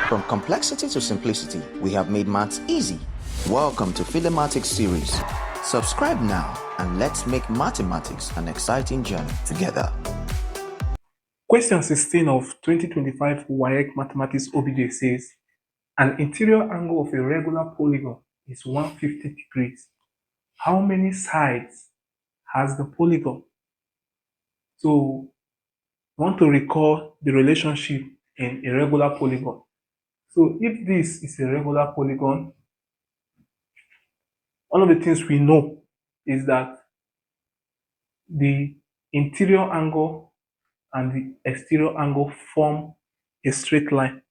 From complexity to simplicity, we have made maths easy. Welcome to Philemathics series. Subscribe now and let's make mathematics an exciting journey together. Question 16 of 2025 WAEC Mathematics OBJ says, an interior angle of a regular polygon is 150 degrees. How many sides has the polygon? So, I want to recall the relationship in a regular polygon. So, if this is a regular polygon, one of the things we know is that the interior angle and the exterior angle form a straight line.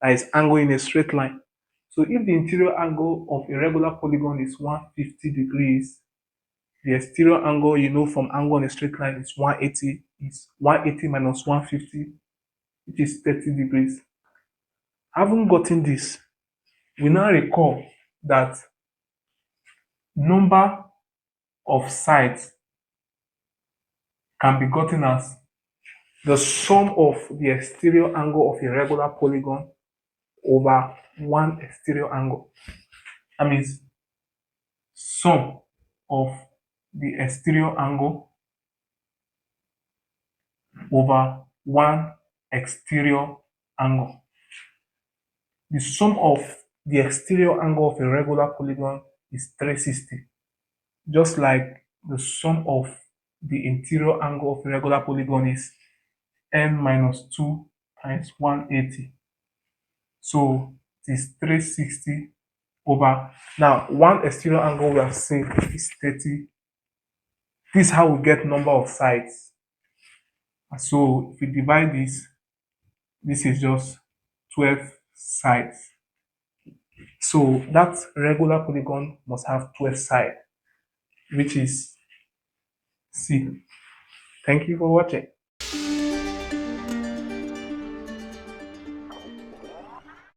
That is angle in a straight line. So if the interior angle of a regular polygon is 150 degrees, the exterior angle, you know, from angle on a straight line is 180. Is 180 minus 150, which is 30 degrees. Having gotten this, we now recall that number of sides can be gotten as the sum of the exterior angle of a regular polygon over one exterior angle. That means sum of the exterior angle over one exterior angle. The sum of the exterior angle of a regular polygon is 360, just like the sum of the interior angle of a regular polygon is n minus 2 times 180. So it is 360 over, now one exterior angle we have seen is 30. This is how we get number of sides. So if we divide this is just 12 sides. So that regular polygon must have 12 sides, which is C. Thank you for watching.